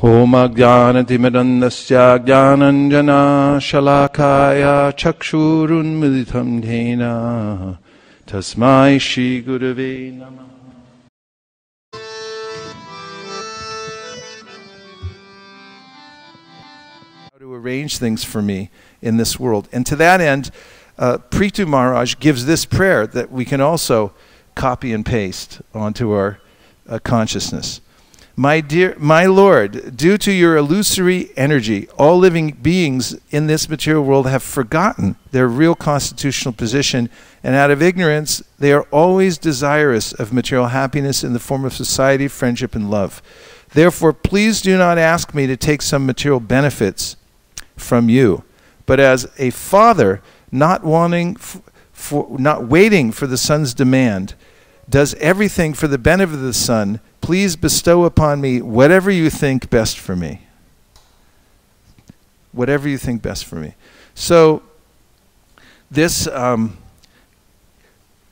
Om Ajnanatimidandasya Jnananjana Shalakaya Chakshurunmilitam Dhena Tasmai Shri Gurave Namah. How to arrange things for me in this world. And to that end, Prithu Maharaj gives this prayer that we can also copy and paste onto our consciousness. My Lord, due to your illusory energy, all living beings in this material world have forgotten their real constitutional position, and out of ignorance, they are always desirous of material happiness in the form of society, friendship, and love. Therefore, please do not ask me to take some material benefits from you, but as a father, not waiting for the son's demand, does everything for the benefit of the son, please bestow upon me whatever you think best for me. Whatever you think best for me. So this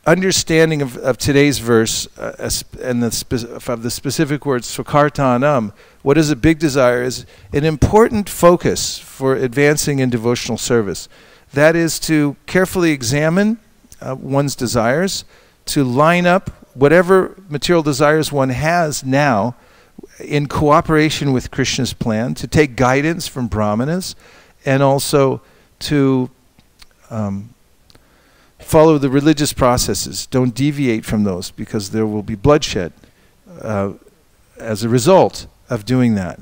understanding of today's verse and of the specific words Swakartanam, what is a big desire, is an important focus for advancing in devotional service. That is to carefully examine one's desires, to line up whatever material desires one has now in cooperation with Krishna's plan, to take guidance from brahmanas, and also to follow the religious processes. Don't deviate from those, because there will be bloodshed as a result of doing that.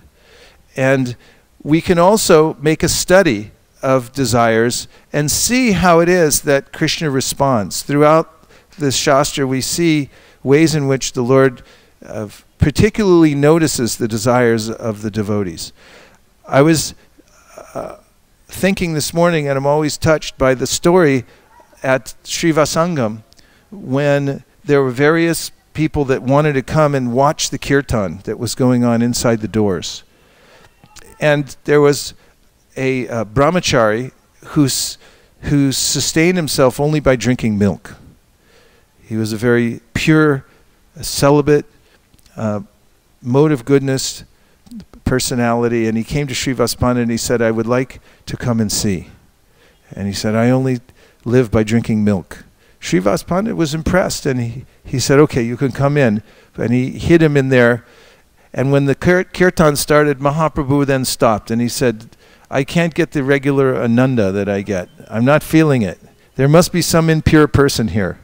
And we can also make a study of desires and see how it is that Krishna responds. Throughout this Shastra, we see ways in which the Lord particularly notices the desires of the devotees. I was thinking this morning, and I'm always touched by the story at Srivasangam, when there were various people that wanted to come and watch the kirtan that was going on inside the doors. And there was a brahmachari who sustained himself only by drinking milk. He was a very pure, celibate, mode of goodness personality, and he came to Srivas Pandit and he said, I would like to come and see. And he said, I only live by drinking milk. Srivas Pandit was impressed, and he said, okay, you can come in. And he hid him in there. And when the kirtan started, Mahaprabhu then stopped, and he said, I can't get the regular ananda that I get. I'm not feeling it. There must be some impure person here.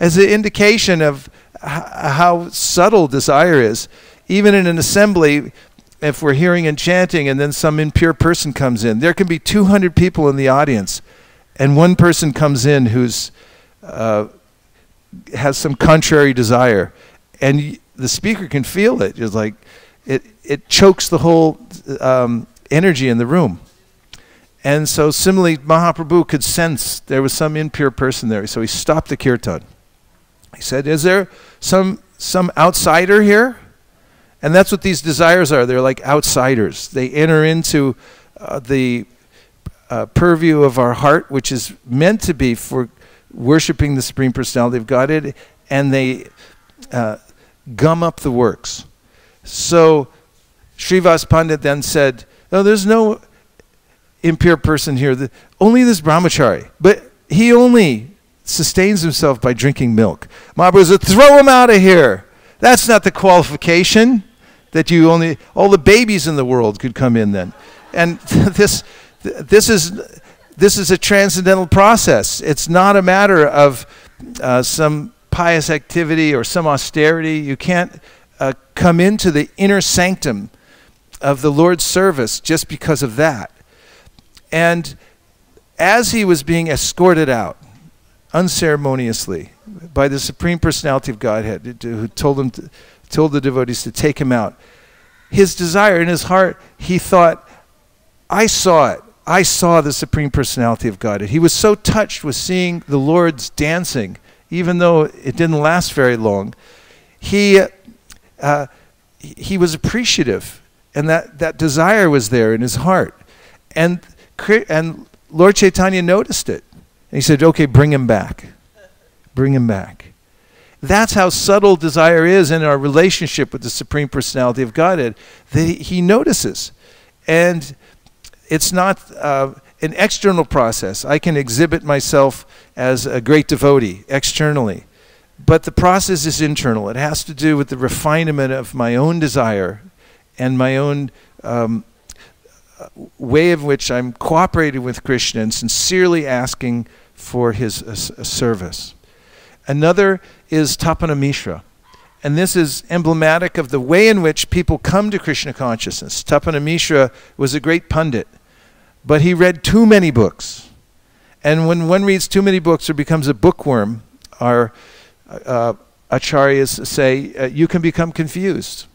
As an indication of how subtle desire is. Even in an assembly, if we're hearing and chanting and then some impure person comes in, there can be 200 people in the audience, and one person comes in who's has some contrary desire, and the speaker can feel it. It's like it chokes the whole energy in the room. And so similarly, Mahaprabhu could sense there was some impure person there, so he stopped the kirtan. He said, is there some outsider here? And that's what these desires are. They're like outsiders. They enter into the purview of our heart, which is meant to be for worshiping the Supreme Personality of Godhead, and they gum up the works. So Srivas Pandit then said, no, there's no impure person here. Only this brahmachari. But he only sustains himself by drinking milk. Mahaprabhu said, throw him out of here. That's not the qualification that you only, all the babies in the world could come in then. And this is a transcendental process. It's not a matter of some pious activity or some austerity. You can't come into the inner sanctum of the Lord's service just because of that. And as he was being escorted out, unceremoniously, by the Supreme Personality of Godhead, who told the devotees to take him out, his desire in his heart, he thought, I saw it. I saw the Supreme Personality of Godhead. He was so touched with seeing the Lord's dancing, even though it didn't last very long. He was appreciative, and that desire was there in his heart. And Lord Chaitanya noticed it. And he said, okay, bring him back. Bring him back. That's how subtle desire is in our relationship with the Supreme Personality of Godhead, that he notices. And it's not an external process. I can exhibit myself as a great devotee externally, but the process is internal. It has to do with the refinement of my own desire and my own way in which I'm cooperating with Krishna and sincerely asking for his service. Another is Tapana Mishra. And this is emblematic of the way in which people come to Krishna consciousness. Tapana Mishra was a great pundit, but he read too many books. And when one reads too many books or becomes a bookworm, our acharyas say, you can become confused.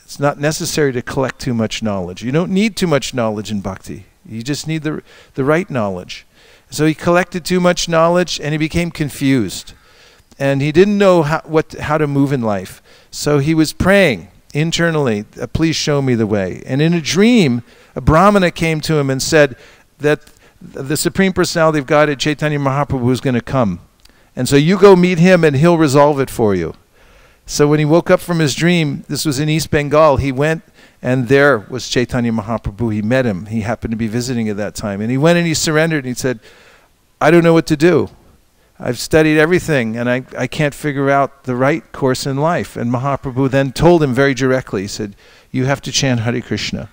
It's not necessary to collect too much knowledge. You don't need too much knowledge in bhakti. You just need the right knowledge. So he collected too much knowledge and he became confused. And he didn't know how to move in life. So he was praying internally, please show me the way. And in a dream, a brahmana came to him and said that the Supreme Personality of Godhead, Chaitanya Mahaprabhu, was going to come. And so you go meet him and he'll resolve it for you. So when he woke up from his dream, this was in East Bengal, he went and there was Chaitanya Mahaprabhu. He met him. He happened to be visiting at that time. And he went and he surrendered and he said, I don't know what to do. I've studied everything and I can't figure out the right course in life. And Mahaprabhu then told him very directly, he said, you have to chant Hare Krishna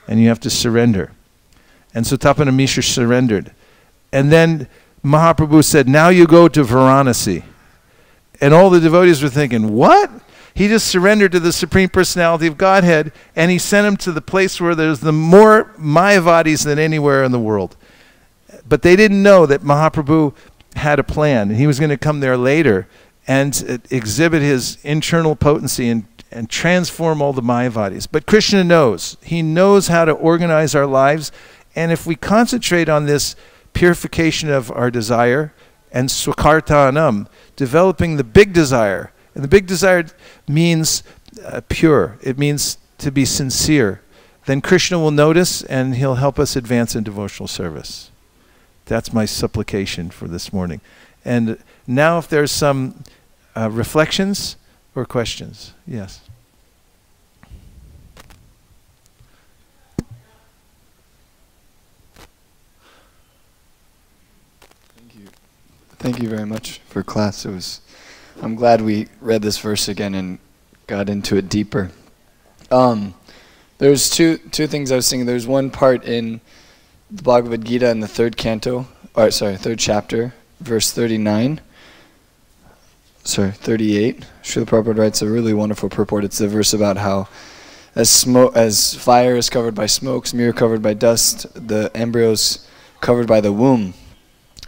and you have to surrender. And so Tapana Mishra surrendered. And then Mahaprabhu said, now you go to Varanasi. And all the devotees were thinking, what? He just surrendered to the Supreme Personality of Godhead and he sent him to the place where there's the more Mayavadis than anywhere in the world. But they didn't know that Mahaprabhu had a plan. He was going to come there later and exhibit his internal potency and transform all the Mayavadis. But Krishna knows. He knows how to organize our lives. And if we concentrate on this purification of our desire and swakartanam, developing the big desire, and the big desire means pure. It means to be sincere. Then Krishna will notice and he'll help us advance in devotional service. That's my supplication for this morning. And now if there's some reflections or questions. Yes. Thank you very much for class. I'm glad we read this verse again and got into it deeper. There's two things I was thinking. There's one part in the Bhagavad Gita in the third chapter, verse 38. Srila Prabhupada writes a really wonderful purport. It's the verse about how as fire is covered by smoke, smear covered by dust, the embryo's covered by the womb.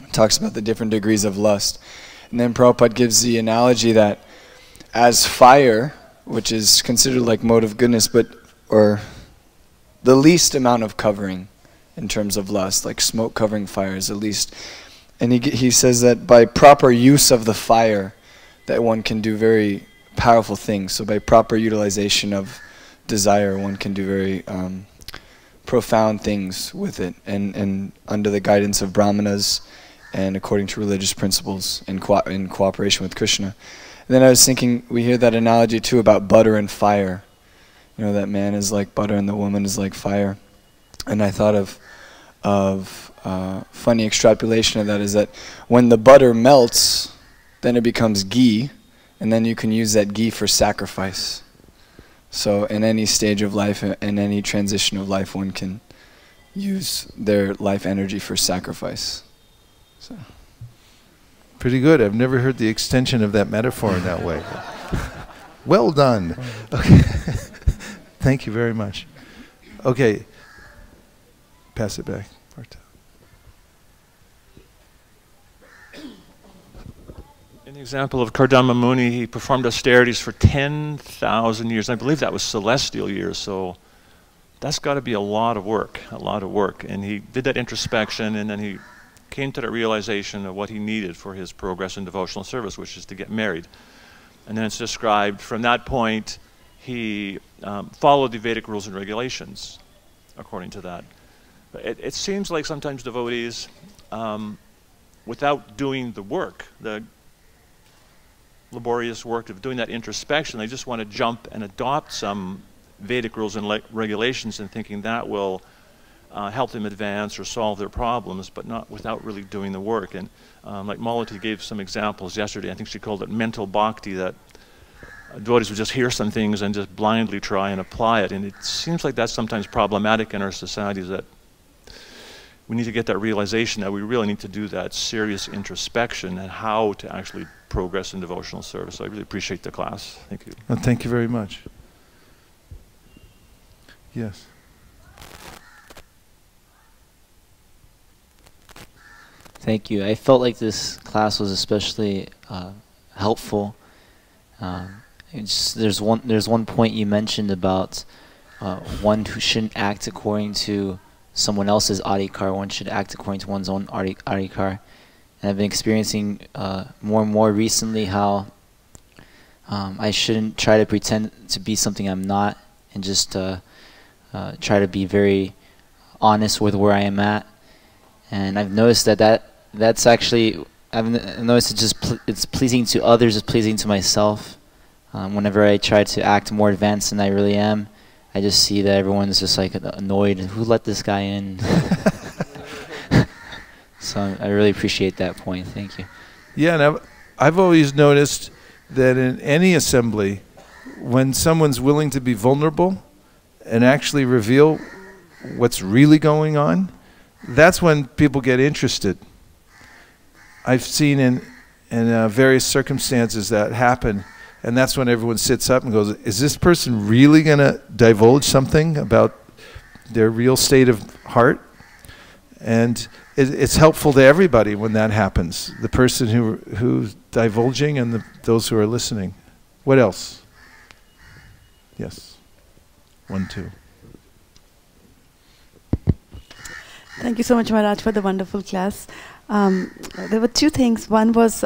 It talks about the different degrees of lust. And then Prabhupada gives the analogy that as fire, which is considered like mode of goodness, or the least amount of covering in terms of lust, like smoke covering fire is the least. And he says that by proper use of the fire, that one can do very powerful things. So by proper utilization of desire, one can do very profound things with it, and under the guidance of brahmanas and according to religious principles in cooperation with Krishna. And then I was thinking, we hear that analogy too about butter and fire. You know, that man is like butter and the woman is like fire. And I thought of funny extrapolation of that is that when the butter melts, then it becomes ghee, and then you can use that ghee for sacrifice. So in any stage of life, in any transition of life, one can use their life energy for sacrifice. So. Pretty good. I've never heard the extension of that metaphor in that way. Well done. Okay. Thank you very much. Okay. Pass it back. In the example of Kardama Muni, he performed austerities for 10,000 years. I believe that was celestial years, so that's got to be a lot of work, And he did that introspection, and then he came to that realization of what he needed for his progress in devotional service, which is to get married. And then it's described, from that point, he followed the Vedic rules and regulations according to that. But it seems like sometimes devotees, without doing the work, laborious work of doing that introspection. They just want to jump and adopt some Vedic rules and regulations and thinking that will help them advance or solve their problems, but not without really doing the work. And like Malati gave some examples yesterday, I think she called it mental bhakti, that devotees would just hear some things and just blindly try and apply it. And it seems like that's sometimes problematic in our societies, that we need to get that realization that we really need to do that serious introspection and how to actually progress in devotional service. So I really appreciate the class. Thank you. Well, thank you very much. Yes. Thank you. I felt like this class was especially helpful. There's one point you mentioned about one who shouldn't act according to someone else's adhikar. One should act according to one's own adhikar. And I've been experiencing more and more recently how I shouldn't try to pretend to be something I'm not, and just try to be very honest with where I am at. And I've noticed that's actually, I've noticed it's pleasing to others, it's pleasing to myself. Whenever I try to act more advanced than I really am, I just see that everyone's just like annoyed. Who let this guy in? So I really appreciate that point. Thank you. Yeah, and I've always noticed that in any assembly, when someone's willing to be vulnerable and actually reveal what's really going on, that's when people get interested. I've seen in various circumstances that happen, and that's when everyone sits up and goes, is this person really going to divulge something about their real state of heart? And it's helpful to everybody when that happens, the person who's divulging and those who are listening. What else? Yes. 1, 2. Thank you so much, Maharaj, for the wonderful class. There were 2 things. One was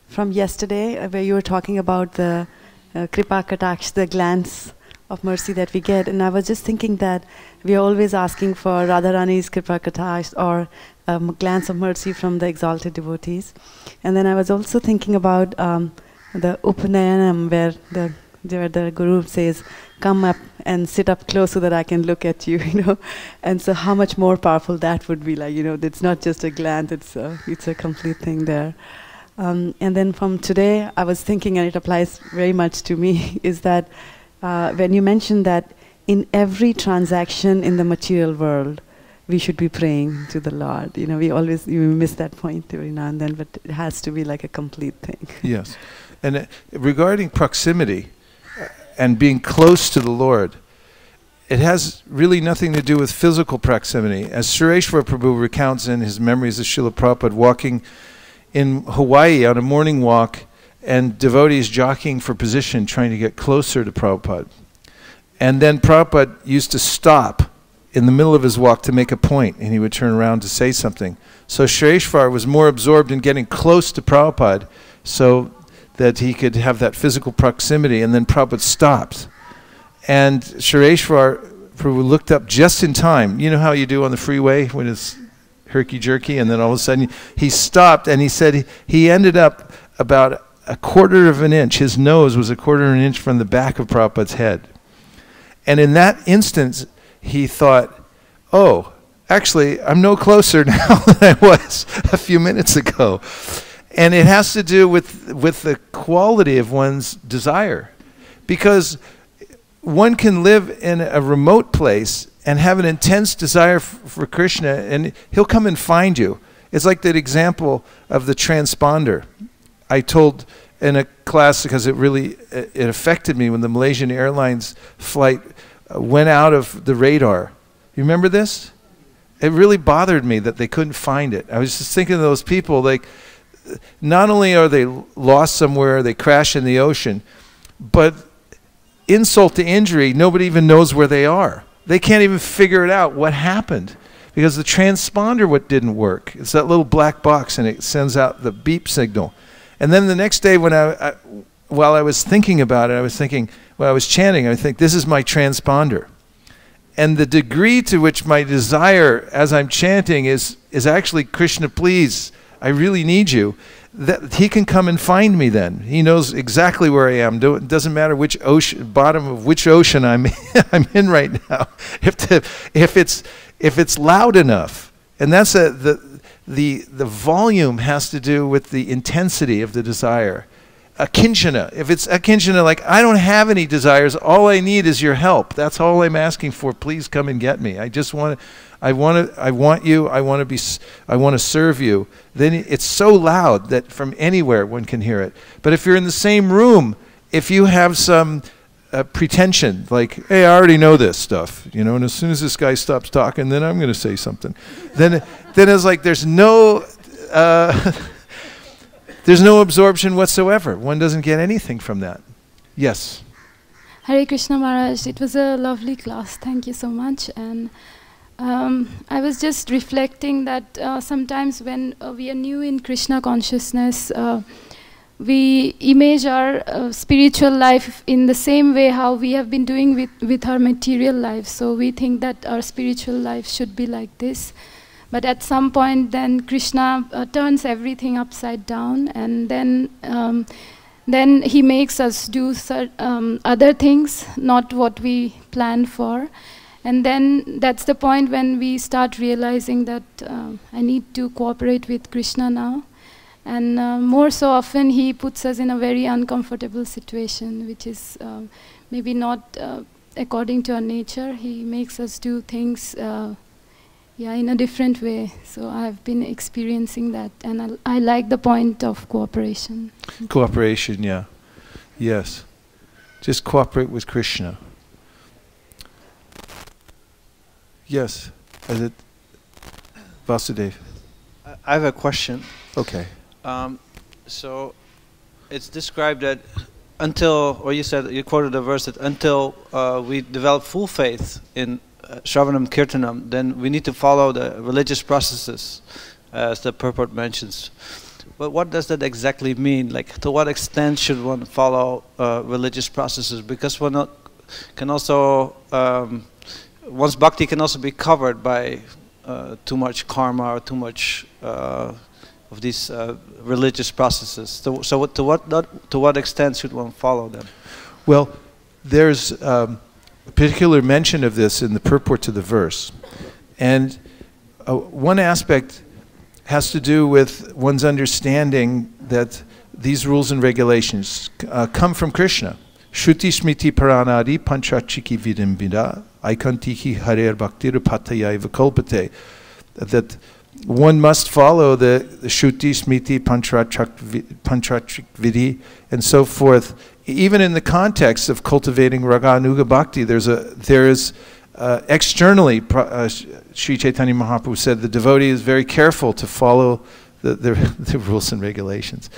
from yesterday, where you were talking about the kripa kataksh, the glance of mercy that we get. And I was just thinking that we are always asking for Radharani's kripa kataksh, or a glance of mercy from the exalted devotees. And then I was also thinking about the Upanayanam, where the Guru says, come up and sit up close so that I can look at you, you know. And so how much more powerful that would be, like, you know, it's not just a glance, it's a complete thing there. And then from today, I was thinking, and it applies very much to me, is that when you mentioned that in every transaction in the material world, we should be praying to the Lord. You know, we miss that point every now and then, but it has to be like a complete thing. Yes. And regarding proximity and being close to the Lord, it has really nothing to do with physical proximity. As Sureshwar Prabhu recounts in his memories of Srila Prabhupada walking in Hawaii on a morning walk, and devotees jockeying for position, trying to get closer to Prabhupada. And then Prabhupada used to stop in the middle of his walk to make a point, and he would turn around to say something. So Sureshwar was more absorbed in getting close to Prabhupada so that he could have that physical proximity, and then Prabhupada stopped. And Sureshwar Prabhu looked up just in time. You know how you do on the freeway when it's herky-jerky, and then all of a sudden he stopped, and he said he ended up about a quarter of an inch. His nose was a quarter of an inch from the back of Prabhupada's head. And in that instance, he thought, oh, actually, I'm no closer now than I was a few minutes ago. And it has to do with the quality of one's desire. Because one can live in a remote place and have an intense desire for Krishna, and he'll come and find you. It's like that example of the transponder. I told in a class, because it affected me when the Malaysian Airlines flight went out of the radar. You remember this? It really bothered me that they couldn't find it. I was just thinking of those people, like, not only are they lost somewhere, they crash in the ocean, but insult to injury, nobody even knows where they are. They can't even figure it out what happened, because the transponder didn't work. It's that little black box, and it sends out the beep signal. And then the next day, when while I was thinking about it, I was thinking, when I was chanting, I think, this is my transponder. And the degree to which my desire as I'm chanting is actually, Krishna, please, I really need you. that he can come and find me then. He knows exactly where I am. It doesn't matter which ocean, bottom of which ocean I'm I'm in right now. If it's loud enough, and that's the volume has to do with the intensity of the desire. Akinchana. If it's akinchana, like I don't have any desires, all I need is your help. That's all I'm asking for. Please come and get me. I just want to. I want you. I want to serve you. Then it's so loud that from anywhere one can hear it. But if you're in the same room, if you have some pretension, like, hey, I already know this stuff, you know, and as soon as this guy stops talking, then I'm going to say something. Then it's like there's no absorption whatsoever. One doesn't get anything from that. Yes. Hare Krishna Maharaj, it was a lovely class. Thank you so much. And I was just reflecting that sometimes when we are new in Krishna consciousness, we image our spiritual life in the same way how we have been doing with our material life. So we think that our spiritual life should be like this. But at some point then Krishna turns everything upside down, and then he makes us do other things, not what we planned for. And then that's the point when we start realizing that I need to cooperate with Krishna now. And more so often he puts us in a very uncomfortable situation, which is maybe not according to our nature. He makes us do things in a different way. So I've been experiencing that, and I like the point of cooperation. Cooperation, yeah. Yes. Just cooperate with Krishna. Yes. Is it Vasudev? I have a question. Okay. So it's described that until, or you quoted a verse that until we develop full faith in Shravanam Kirtanam, then we need to follow the religious processes, as the purport mentions. But what does that exactly mean? Like, to what extent should one follow religious processes? Because one can also, one's bhakti can also be covered by too much karma or too much of these religious processes. So to what extent should one follow them? Well, there's a particular mention of this in the purport to the verse. And one aspect has to do with one's understanding that these rules and regulations come from Krishna. Shruti smriti paranadi panchachiki vidam vida aikantihi harer bhaktir patayaiva kolpate. That one must follow the Shruti, Smriti, Panchachik Vidhi, and so forth. Even in the context of cultivating Raganuga Bhakti, there is externally, Sri Chaitanya Mahaprabhu said the devotee is very careful to follow the rules and regulations.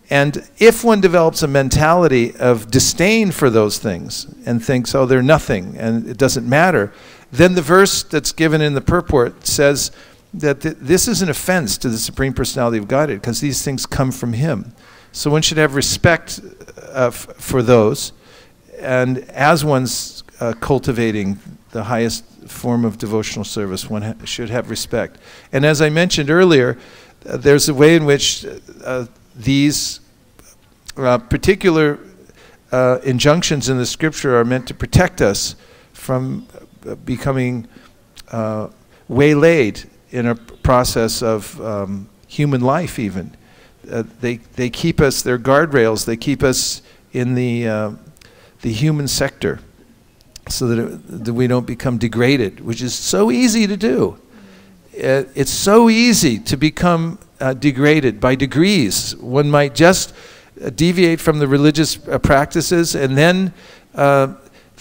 And if one develops a mentality of disdain for those things and thinks, oh, they're nothing and it doesn't matter, then the verse that's given in the purport says that this is an offense to the Supreme Personality of Godhead, because these things come from Him. So one should have respect for those, and as one's cultivating the highest form of devotional service, one should have respect. And as I mentioned earlier, there's a way in which these particular injunctions in the scripture are meant to protect us from becoming waylaid in a process of human life even. They keep us, they're guardrails, they keep us in the human sector so that we don't become degraded, which is so easy to do. It's so easy to become degraded by degrees. One might just deviate from the religious practices and then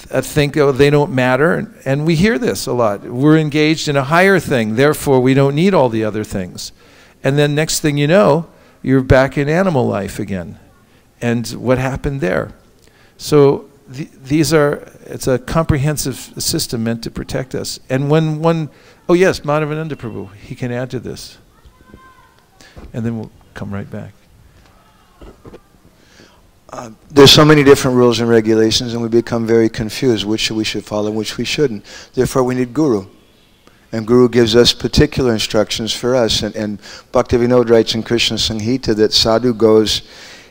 think, oh, they don't matter. And we hear this a lot. We're engaged in a higher thing, therefore we don't need all the other things. And then next thing you know, you're back in animal life again. And what happened there? So it's a comprehensive system meant to protect us. And when one, oh yes, Madhavananda Prabhu, he can add to this. And then we'll come right back. There's so many different rules and regulations, and we become very confused which we should follow and which we shouldn't. Therefore, we need guru. And Guru gives us particular instructions for us. And Bhaktivinoda writes in Krishna Samhita that sadhu goes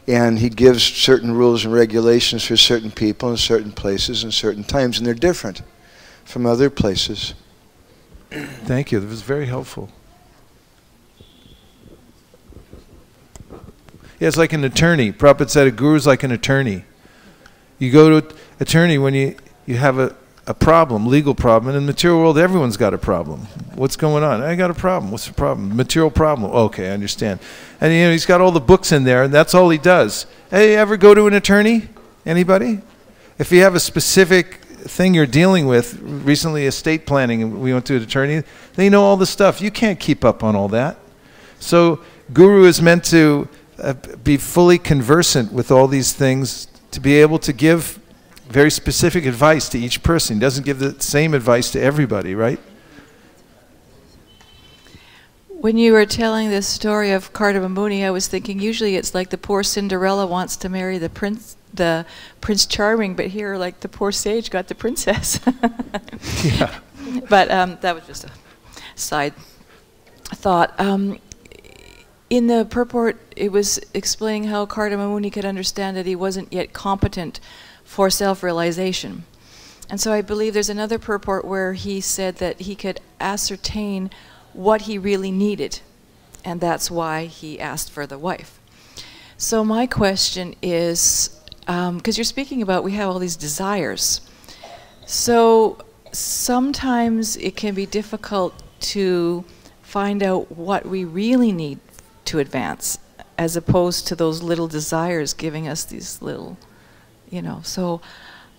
and he gives certain rules and regulations for certain people in certain places and certain times, and they're different from other places. Thank you. That was very helpful. Yeah, it's like an attorney. Prabhupada said a guru is like an attorney. You go to an attorney when you have a problem, legal problem. And in the material world, everyone's got a problem. What's going on? I got a problem. What's the problem? Material problem. Okay, I understand. And you know, he's got all the books in there, and that's all he does. Hey, ever go to an attorney? Anybody? If you have a specific thing you're dealing with, recently estate planning, and we went to an attorney, they know all the stuff. You can't keep up on all that. So guru is meant to be fully conversant with all these things, to be able to give very specific advice to each person. He doesn't give the same advice to everybody, right? When you were telling this story of Contd Muni, I was thinking usually it's like the poor Cinderella wants to marry the Prince Charming, but here, like, the poor sage got the princess. Yeah. But that was just a side thought. In the purport, it was explaining how Contd Muni could understand that he wasn't yet competent for self-realization. And so I believe there's another purport where he said that he could ascertain what he really needed, and that's why he asked for the wife. So my question is, because you're speaking about we have all these desires, so sometimes it can be difficult to find out what we really need to advance, as opposed to those little desires giving us these little, you know. So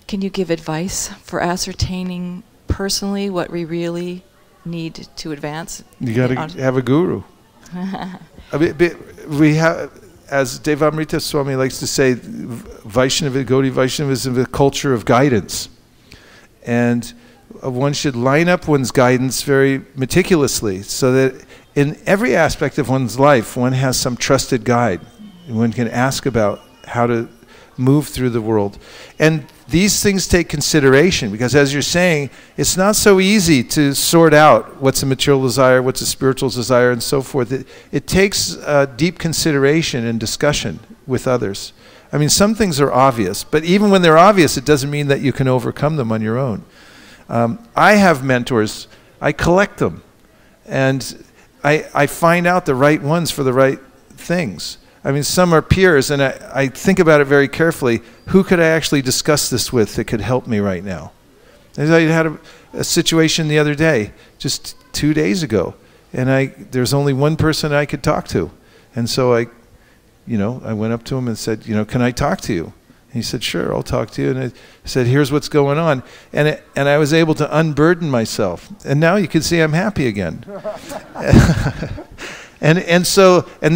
can you give advice for ascertaining personally what we really need to advance? You got to have a guru. We have, as Devamrita Swami likes to say, Gaudiya Vaishnavism is a culture of guidance. And one should line up one's guidance very meticulously, so that in every aspect of one's life, one has some trusted guide. One can ask about how to move through the world. And these things take consideration, because as you're saying, it's not so easy to sort out what's a material desire, what's a spiritual desire, and so forth. It takes deep consideration and discussion with others. I mean, some things are obvious, but even when they're obvious, it doesn't mean that you can overcome them on your own. I have mentors. I collect them. And I find out the right ones for the right things. I mean, some are peers, and I think about it very carefully. Who could I actually discuss this with that could help me right now? I had a situation the other day, just 2 days ago, and there's only one person I could talk to. And so I went up to him and said, can I talk to you? And he said, sure, I'll talk to you. And I said, here's what's going on. And I was able to unburden myself. And now you can see I'm happy again. And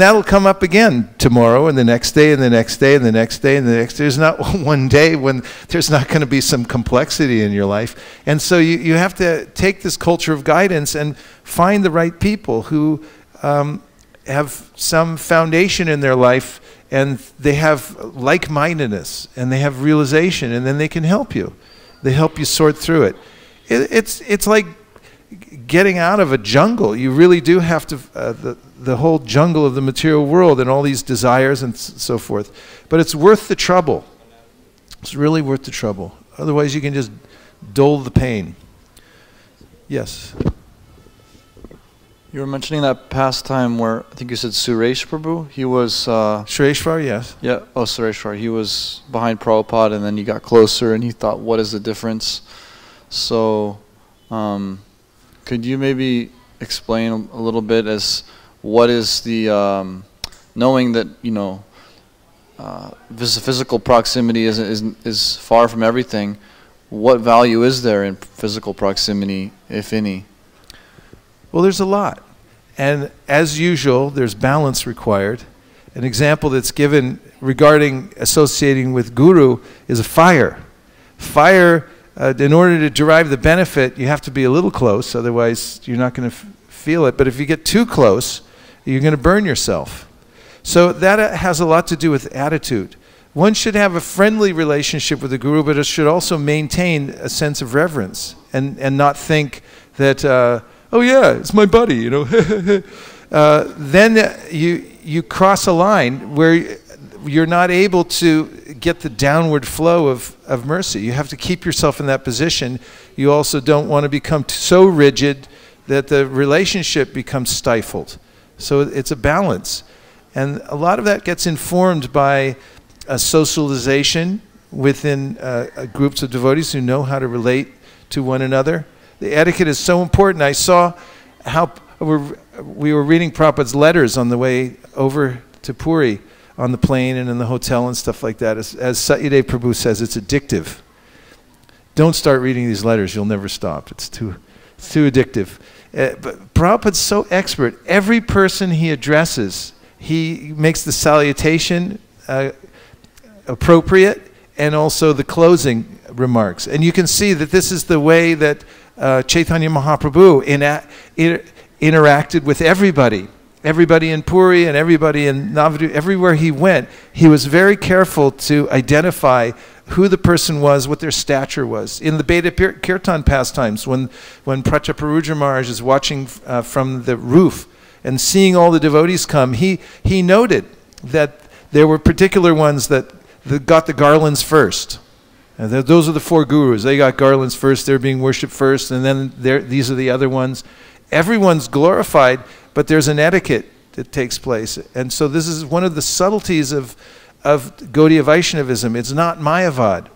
that'll come up again tomorrow, and the next day, and the next day, and the next day, and the next day. There's not one day when there's not going to be some complexity in your life. And so you have to take this culture of guidance and find the right people who have some foundation in their life, and they have like-mindedness, and they have realization, and then they can help you. They help you sort through it. It's like getting out of a jungle. You really do have to, the whole jungle of the material world and all these desires and so forth. But it's worth the trouble. It's really worth the trouble. Otherwise you can just dull the pain. Yes? You were mentioning that past time where, I think you said Suresh Prabhu, he was... Sureshwar, yes. Yeah, oh, Sureshwar. He was behind Prabhupada, and then he got closer, and he thought, what is the difference? So, could you maybe explain a little bit as what is the, knowing that, physical proximity is far from everything, what value is there in physical proximity, if any? Well, there's a lot. And as usual, there's balance required. An example that's given regarding associating with guru is a fire. Fire, in order to derive the benefit, you have to be a little close, otherwise you're not going to feel it. But if you get too close, you're going to burn yourself. So that has a lot to do with attitude. One should have a friendly relationship with the guru, but it should also maintain a sense of reverence and not think that, oh yeah, it's my buddy, you know. Then you cross a line where you're not able to get the downward flow of mercy. You have to keep yourself in that position. You also don't want to become so rigid that the relationship becomes stifled. So it's a balance. And a lot of that gets informed by a socialization within groups of devotees who know how to relate to one another. The etiquette is so important. I saw how we were reading Prabhupada's letters on the way over to Puri, on the plane and in the hotel and stuff like that. As Satyadev Prabhu says, it's addictive. Don't start reading these letters. You'll never stop. It's too addictive. But Prabhupada's so expert. Every person he addresses, he makes the salutation appropriate and also the closing remarks. And you can see that this is the way that Chaitanya Mahaprabhu interacted with everybody. Everybody in Puri and everybody in Navadvip, everywhere he went, he was very careful to identify who the person was, what their stature was. In the Beda Kirtan pastimes, when Prachaparudra Maharaj is watching from the roof and seeing all the devotees come, he noted that there were particular ones that got the garlands first. And those are the four gurus. They got garlands first, they're being worshipped first, and then these are the other ones. Everyone's glorified, but there's an etiquette that takes place. And so this is one of the subtleties of Gaudiya Vaishnavism. It's not Mayavad.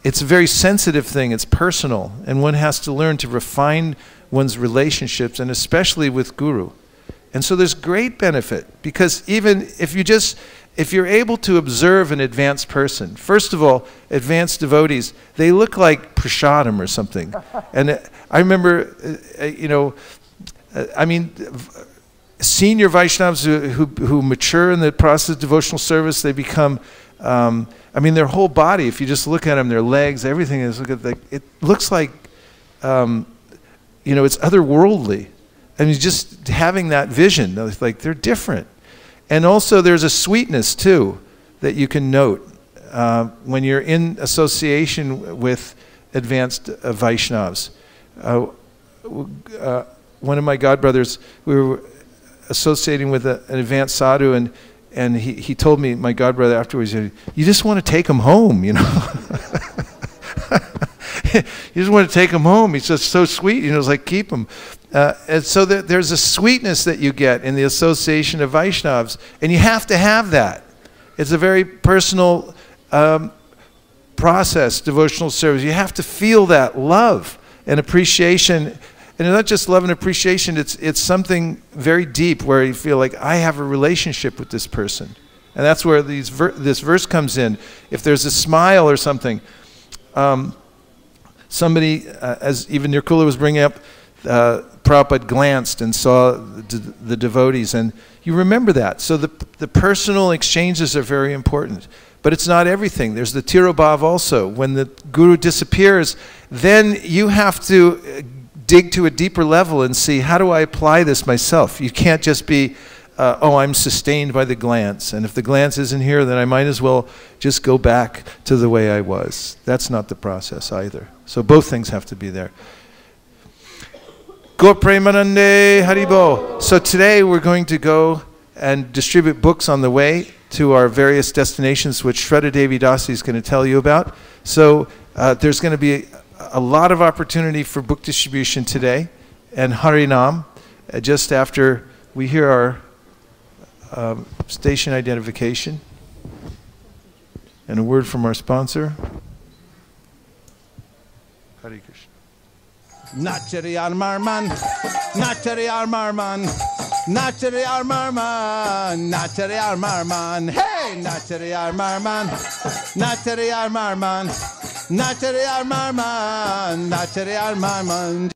It's a very sensitive thing. It's personal. And one has to learn to refine one's relationships, and especially with Guru. And so there's great benefit, because even if you're able to observe an advanced person, first of all, advanced devotees, they look like prasadam or something. And I remember, senior Vaishnavas who mature in the process of devotional service, they become, their whole body, if you just look at them, their legs, everything is, it looks like, it's otherworldly. I mean, just having that vision, like they're different. And also there's a sweetness too that you can note when you're in association with advanced Vaishnavas. One of my godbrothers, we were associating with an advanced sadhu, and he told me, my godbrother afterwards, you just want to take him home, you know. You just want to take him home. He's just so sweet, it's like, keep him. And so there's a sweetness that you get in the association of Vaishnavas, and you have to have that. It's a very personal process, devotional service. You have to feel that love and appreciation. And not just love and appreciation, it's something very deep where you feel like, I have a relationship with this person. And that's where this verse comes in. If there's a smile or something, somebody, as even Nirkula was bringing up, Prabhupada glanced and saw the devotees, and you remember that. So the personal exchanges are very important. But it's not everything. There's the tirobhav also. When the guru disappears, then you have to dig to a deeper level and see, how do I apply this myself? You can't just be, oh, I'm sustained by the glance, and if the glance isn't here, then I might as well just go back to the way I was. That's not the process either. So both things have to be there. Go Premanande Haribo. So today we're going to go and distribute books on the way to our various destinations, which Shraddha Devi Dasi is going to tell you about. So there's going to be a lot of opportunity for book distribution today, and Harinam, just after we hear our station identification and a word from our sponsor. Hare Krishna. Nachari Armarman, Nachari Armarman, Nachari Armarman, Nachari Armarman, hey, Nachari Armarman, Nachari Armarman, Nachari Armarman, Nachari Armarman.